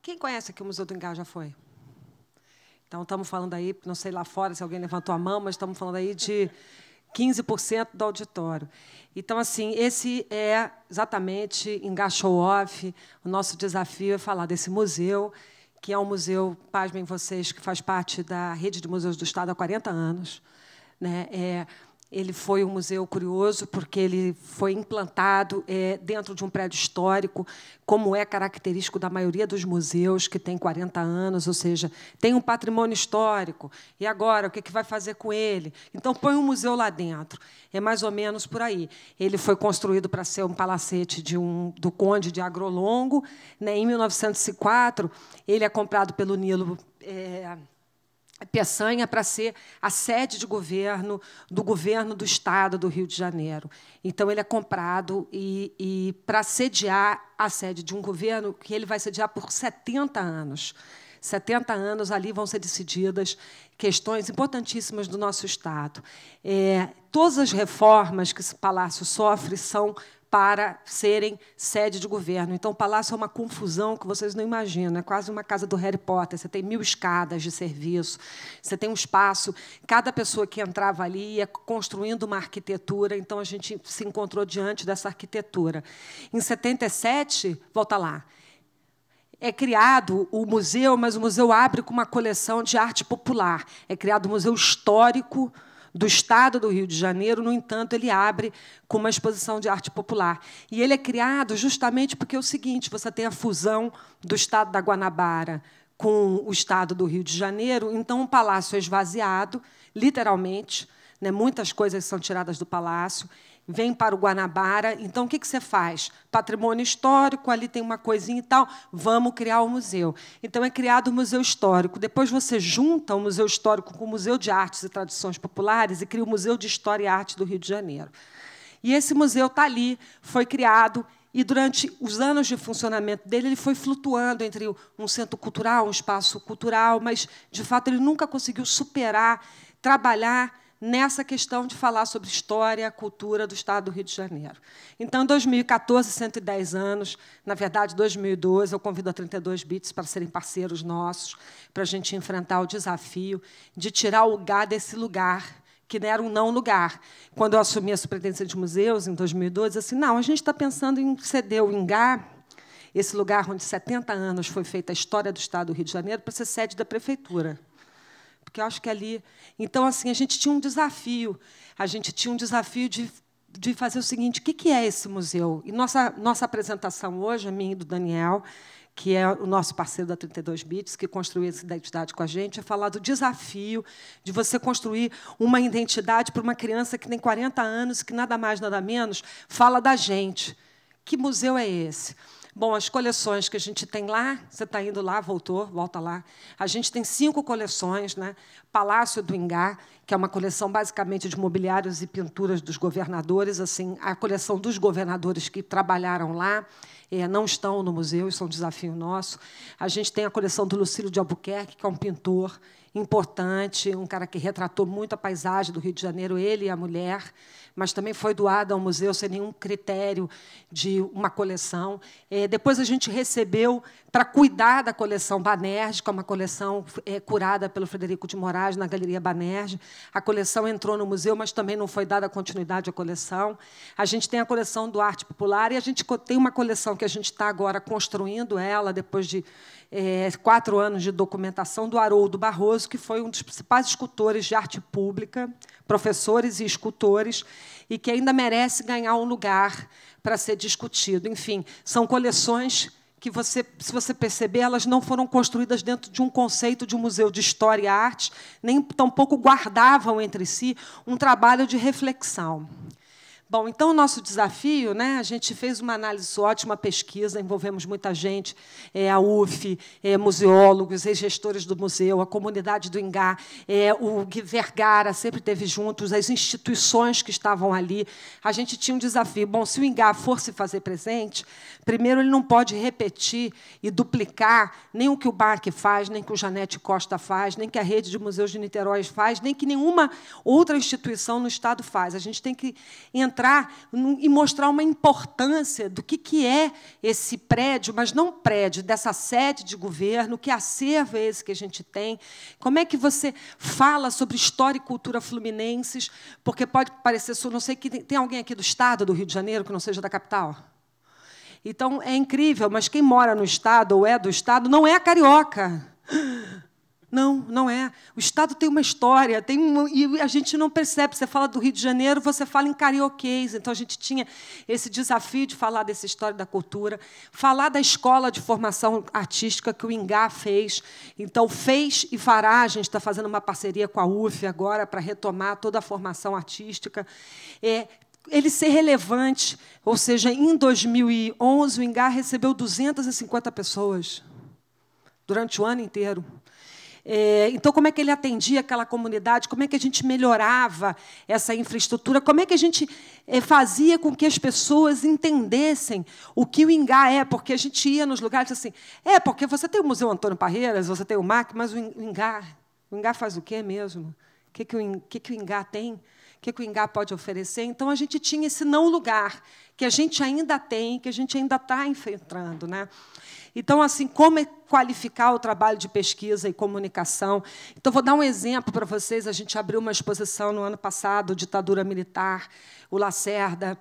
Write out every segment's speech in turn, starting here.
Quem conhece aqui o Museu do Ingá já foi? Então, estamos falando aí, não sei lá fora se alguém levantou a mão, mas estamos falando aí de 15% do auditório. Então, assim, esse é exatamente Ingá Show Off. O nosso desafio é falar desse museu, que é um museu, pasmem vocês, que faz parte da rede de museus do Estado há 40 anos. Né? Ele foi um museu curioso, porque ele foi implantado dentro de um prédio histórico, como é característico da maioria dos museus, que tem 40 anos, ou seja, tem um patrimônio histórico. E agora, o que vai fazer com ele? Então, põe um museu lá dentro. É mais ou menos por aí. Ele foi construído para ser um palacete do conde de Agrolongo. Né? Em 1904, ele é comprado pelo Nilo Peçanha para ser a sede de governo do Estado do Rio de Janeiro. Então, ele é comprado e para sediar a sede de um governo que ele vai sediar por 70 anos. 70 anos, ali vão ser decididas questões importantíssimas do nosso Estado. Todas as reformas que esse palácio sofre são para serem sede de governo. Então, o palácio é uma confusão que vocês não imaginam. É quase uma casa do Harry Potter. Você tem 1000 escadas de serviço, você tem um espaço. Cada pessoa que entrava ali ia construindo uma arquitetura. Então, a gente se encontrou diante dessa arquitetura. Em 77, volta lá, é criado o museu, mas o museu abre com uma coleção de arte popular. É criado o Museu Histórico do Estado do Rio de Janeiro, no entanto, ele abre com uma exposição de arte popular. E ele é criado justamente porque é o seguinte, você tem a fusão do Estado da Guanabara com o Estado do Rio de Janeiro, então o palácio é esvaziado, literalmente, né, muitas coisas são tiradas do palácio, vem para o Guanabara. Então, o que você faz? Patrimônio histórico, ali tem uma coisinha e tal, vamos criar o museu. Então, é criado o Museu Histórico. Depois, você junta o Museu Histórico com o Museu de Artes e Tradições Populares e cria o Museu de História e Arte do Rio de Janeiro. E esse museu está ali, foi criado, e, durante os anos de funcionamento dele, ele foi flutuando entre um centro cultural, um espaço cultural, mas, de fato, ele nunca conseguiu superar, trabalhar nessa questão de falar sobre história e cultura do Estado do Rio de Janeiro. Então, em 2014, 110 anos, na verdade, 2012, eu convido a 32 Bits para serem parceiros nossos, para a gente enfrentar o desafio de tirar o Ingá desse lugar, que era um não-lugar. Quando eu assumi a superintendência de museus, em 2012, assim, não, a gente está pensando em ceder o Ingá, esse lugar onde 70 anos foi feita a história do Estado do Rio de Janeiro, para ser sede da prefeitura. Porque eu acho que ali... Então, assim, a gente tinha um desafio. A gente tinha um desafio de fazer o seguinte, o que é esse museu? E nossa apresentação hoje, a minha e do Daniel, que é o nosso parceiro da 32 Bits, que construiu essa identidade com a gente, é falar do desafio de você construir uma identidade para uma criança que tem 40 anos, que nada mais, nada menos, fala da gente. Que museu é esse? Bom, as coleções que a gente tem lá, você está indo lá, volta lá. A gente tem 5 coleções, né? Palácio do Ingá, que é uma coleção basicamente de mobiliários e pinturas dos governadores, assim, a coleção dos governadores que trabalharam lá, não estão no museu, isso é um desafio nosso. A gente tem a coleção do Lucílio de Albuquerque, que é um pintor importante, um cara que retratou muito a paisagem do Rio de Janeiro, ele e a mulher, mas também foi doada ao museu sem nenhum critério de uma coleção. Depois, a gente recebeu, para cuidar da coleção Banerjee, que é uma coleção curada pelo Frederico de Moraes, na Galeria Banerjee. A coleção entrou no museu, mas também não foi dada continuidade à coleção. A gente tem a coleção do Arte Popular, e a gente tem uma coleção que a gente está agora construindo ela, depois de 4 anos de documentação, do Haroldo Barroso, que foi um dos principais escultores de arte pública, professores e escultores, e que ainda merece ganhar um lugar para ser discutido. Enfim, são coleções que, se você perceber, elas não foram construídas dentro de um conceito de um museu de história e arte, nem tampouco guardavam entre si um trabalho de reflexão. Bom, então, o nosso desafio, né, a gente fez uma análise ótima, pesquisa, envolvemos muita gente, a UF, museólogos, ex-gestores do museu, a comunidade do Ingá, o Gui Vergara sempre esteve juntos, as instituições que estavam ali. A gente tinha um desafio. Bom, se o Ingá for se fazer presente, primeiro, ele não pode repetir e duplicar nem o que o BARC faz, nem o que o Janete Costa faz, nem que a Rede de Museus de Niterói faz, nem que nenhuma outra instituição no Estado faz. A gente tem que entrar entrar e mostrar uma importância do que é esse prédio, mas não prédio, dessa sede de governo, que acervo é esse que a gente tem, como é que você fala sobre história e cultura fluminenses, porque pode parecer, não sei, que tem alguém aqui do Estado do Rio de Janeiro que não seja da capital? Então, é incrível, mas quem mora no Estado ou é do Estado não é carioca. Não, não é. O Estado tem uma história, e a gente não percebe. Você fala do Rio de Janeiro, você fala em carioquês. Então, a gente tinha esse desafio de falar dessa história da cultura, falar da escola de formação artística que o INGA fez. Então, fez e fará. A gente está fazendo uma parceria com a UF agora para retomar toda a formação artística. Ele ser relevante, ou seja, em 2011, o INGA recebeu 250 pessoas durante o ano inteiro. Então, como é que ele atendia aquela comunidade? Como é que a gente melhorava essa infraestrutura? Como é que a gente fazia com que as pessoas entendessem o que o INGA é? Porque a gente ia nos lugares assim, porque você tem o Museu Antônio Parreiras, você tem o MAC, mas o INGA faz o quê mesmo? O que o INGA tem? O que o INGA pode oferecer? Então, a gente tinha esse não-lugar, que a gente ainda tem, que a gente ainda está enfrentando, né? Então, assim, como é qualificar o trabalho de pesquisa e comunicação? Então, vou dar um exemplo para vocês. A gente abriu uma exposição no ano passado, ditadura militar. O Lacerda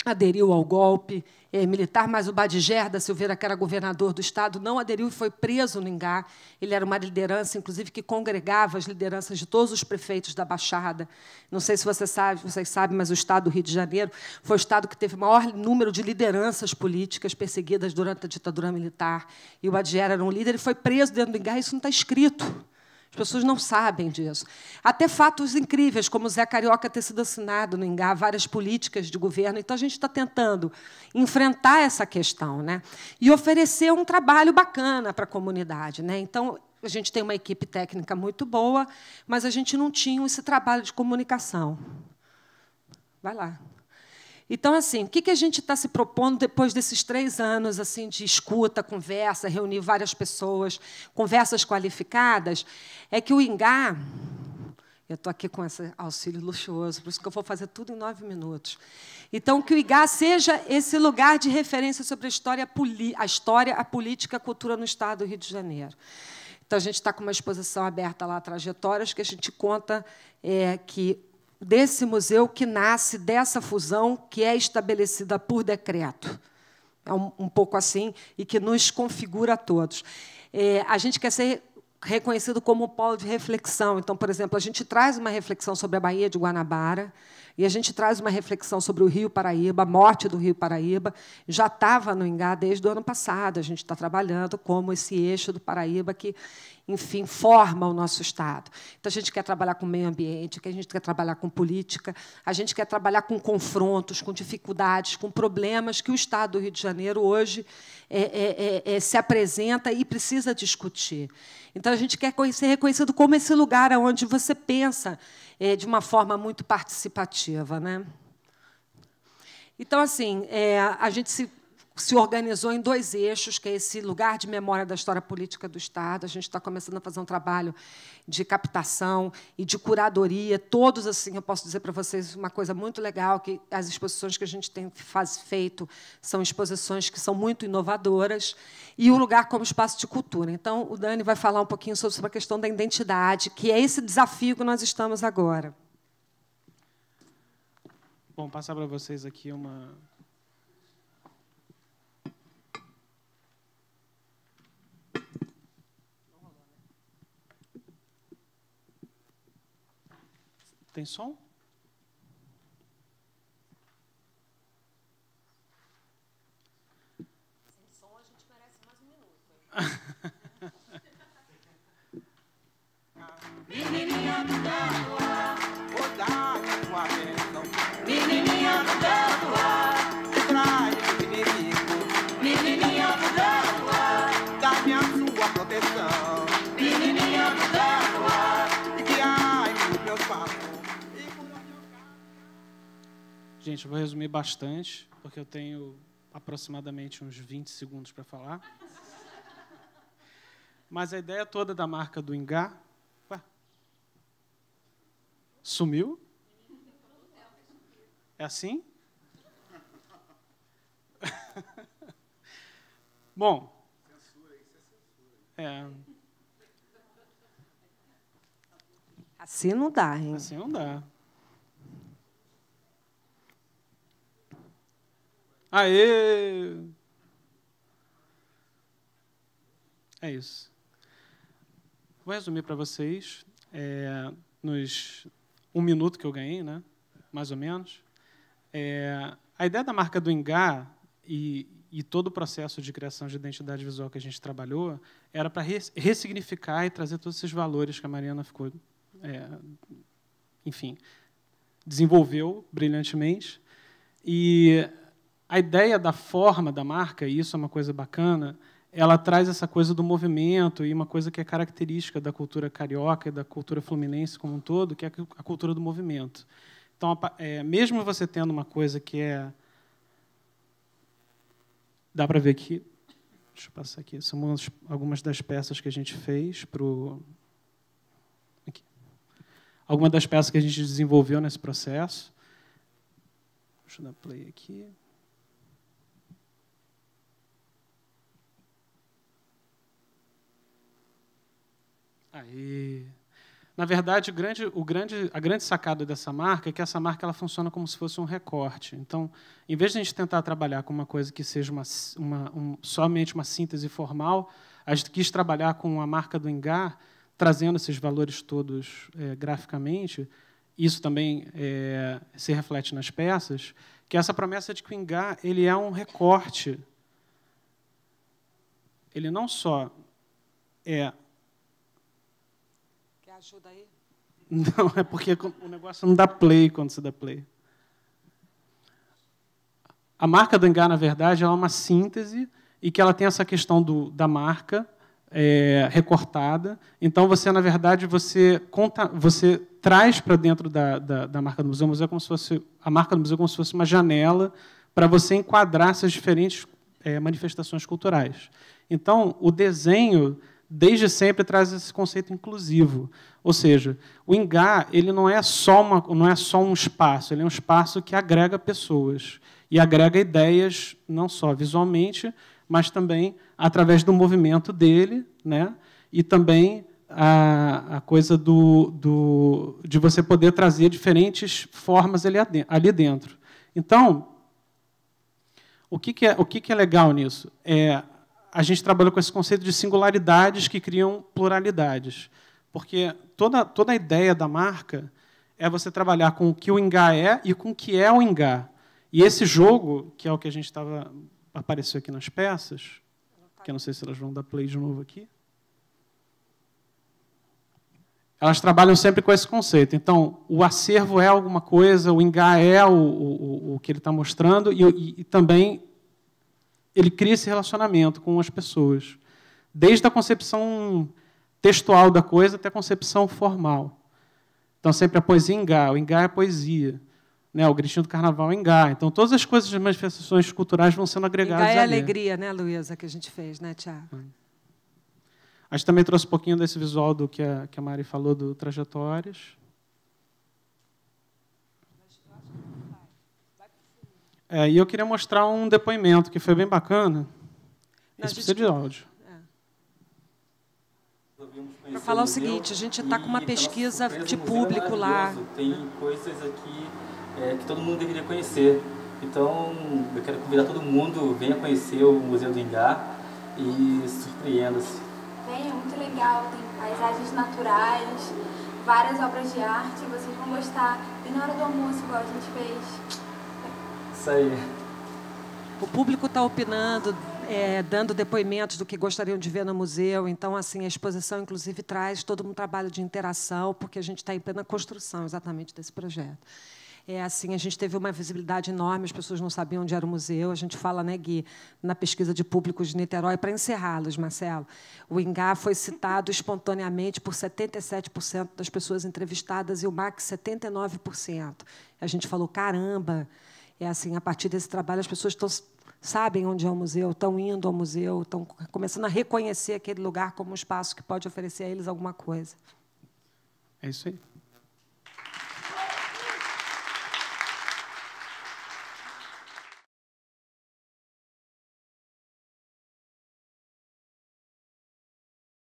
aderiu ao golpe militar, mas o Badiger da Silveira, que era governador do Estado, não aderiu e foi preso no INGA. Ele era uma liderança, inclusive, que congregava as lideranças de todos os prefeitos da Baixada. Não sei se vocês sabem, mas o Estado do Rio de Janeiro foi o Estado que teve o maior número de lideranças políticas perseguidas durante a ditadura militar. E o Badiger era um líder e foi preso dentro do INGA. Isso não está escrito. As pessoas não sabem disso. Até fatos incríveis, como o Zé Carioca ter sido assinado no INGA, várias políticas de governo. Então, a gente está tentando enfrentar essa questão, né? E oferecer um trabalho bacana para a comunidade, né? Então, a gente tem uma equipe técnica muito boa, mas a gente não tinha esse trabalho de comunicação. Vai lá. Então, assim, o que a gente está se propondo depois desses 3 anos assim, de escuta, conversa, reunir várias pessoas, conversas qualificadas, é que o INGA... Eu estou aqui com esse auxílio luxuoso, por isso que eu vou fazer tudo em 9 minutos. Então, que o INGA seja esse lugar de referência sobre a história, a política, a cultura no Estado do Rio de Janeiro. Então, a gente está com uma exposição aberta lá, Trajetórias, que a gente conta que desse museu que nasce dessa fusão que é estabelecida por decreto. É um pouco assim, e que nos configura a todos. A gente quer ser reconhecido como um polo de reflexão. Então, por exemplo, a gente traz uma reflexão sobre a Baía de Guanabara, e a gente traz uma reflexão sobre o Rio Paraíba, a morte do Rio Paraíba. Já estava no INGA desde o ano passado. A gente está trabalhando como esse eixo do Paraíba que, enfim, forma o nosso Estado. Então, a gente quer trabalhar com meio ambiente, a gente quer trabalhar com política, a gente quer trabalhar com confrontos, com dificuldades, com problemas que o Estado do Rio de Janeiro hoje se apresenta e precisa discutir. Então, a gente quer ser reconhecido como esse lugar onde você pensa de uma forma muito participativa, né? Então, assim, a gente se organizou em 2 eixos, que é esse lugar de memória da história política do Estado. A gente está começando a fazer um trabalho de captação e de curadoria. Todos, assim, eu posso dizer para vocês uma coisa muito legal, que as exposições que a gente tem feito são exposições que são muito inovadoras, e o lugar como espaço de cultura. Então, o Dani vai falar um pouquinho sobre a questão da identidade, que é esse desafio que nós estamos agora. Bom, passar para vocês aqui uma... Tem som? Sem som, a gente merece mais 1 minuto. Menininha do Tatuá, rodada com a bênção. Menininha do Tatuá, traz o inimigo. Menininha do Tatuá, dá-me a sua proteção. Menininha do Tatuá, que ai dos meus passos. Gente, eu vou resumir bastante, porque eu tenho aproximadamente uns 20 segundos para falar. Mas a ideia toda da marca do INGA... Ué? Sumiu? É assim? Bom. Assim não dá, hein? Assim não dá. Aê! É isso. Vou resumir para vocês, nos 1 minuto que eu ganhei, né? Mais ou menos. A ideia da marca do Ingá e todo o processo de criação de identidade visual que a gente trabalhou era para ressignificar e trazer todos esses valores que a Mariana ficou, enfim, desenvolveu brilhantemente. E a ideia da forma da marca, e isso é uma coisa bacana, ela traz essa coisa do movimento e uma coisa que é característica da cultura carioca e da cultura fluminense como um todo, que é a cultura do movimento. Então, mesmo você tendo uma coisa que dá para ver aqui, deixa eu passar aqui, são algumas das peças que a gente fez aqui. Algumas das peças que a gente desenvolveu nesse processo. Deixa eu dar play aqui. Aí, na verdade, a grande sacada dessa marca é que essa marca ela funciona como se fosse um recorte. Então, em vez de a gente tentar trabalhar com uma coisa que seja somente uma síntese formal, a gente quis trabalhar com a marca do Ingá, trazendo esses valores todos graficamente. Isso também se reflete nas peças, que é essa promessa de que o Ingá ele é um recorte. Ele não só é... Ajuda aí? Não, é porque o negócio não dá play quando você dá play. A marca do Ingá, na verdade, ela é uma síntese e que ela tem essa questão da marca recortada. Então, na verdade, você traz para dentro da marca do museu. O museu é como se fosse, a marca do museu é como se fosse uma janela para você enquadrar essas diferentes manifestações culturais. Então, o desenho desde sempre traz esse conceito inclusivo. Ou seja, o Ingá ele não é só um espaço, ele é um espaço que agrega pessoas e agrega ideias, não só visualmente, mas também através do movimento dele, né? E também a coisa de você poder trazer diferentes formas ali dentro. Então, o que é legal nisso? A gente trabalha com esse conceito de singularidades que criam pluralidades. Porque toda a ideia da marca é você trabalhar com o que o Ingá é e com o que é o Ingá. E esse jogo, que é o que a gente apareceu aqui nas peças, que eu não sei se elas vão dar play de novo aqui, elas trabalham sempre com esse conceito. Então, o acervo é alguma coisa, o Ingá é o que ele está mostrando, e também ele cria esse relacionamento com as pessoas, desde a concepção textual da coisa até a concepção formal. Então, sempre a poesia Ingá, o Ingá é a poesia, né? O gritinho do carnaval é Ingá. Então, todas as coisas de manifestações culturais vão sendo agregadas ali. Ingá é a alegria, né, Luísa, que a gente fez, né, Tiago? A gente também trouxe um pouquinho desse visual do que a Mari falou, do Trajetórias. E eu queria mostrar um depoimento que foi bem bacana. Isso precisa de áudio. Para falar o seguinte, a gente está com uma pesquisa de público lá. Tem coisas aqui que todo mundo deveria conhecer. Então, eu quero convidar todo mundo, venha conhecer o Museu do Ingá e surpreenda-se. É muito legal, tem paisagens naturais, várias obras de arte, vocês vão gostar. E na hora do almoço, igual a gente fez. Isso aí. O público está opinando, dando depoimentos do que gostariam de ver no museu. Então, assim, a exposição, inclusive, traz todo um trabalho de interação, porque a gente está em plena construção, exatamente, desse projeto. Assim, a gente teve uma visibilidade enorme, as pessoas não sabiam onde era o museu. A gente fala, né, Gui, na pesquisa de públicos de Niterói, para encerrá-los, Marcelo, o Ingá foi citado espontaneamente por 77% das pessoas entrevistadas e o MAC 79%. A gente falou, caramba, assim, a partir desse trabalho as pessoas sabem onde é o museu, estão indo ao museu, estão começando a reconhecer aquele lugar como um espaço que pode oferecer a eles alguma coisa. É isso aí.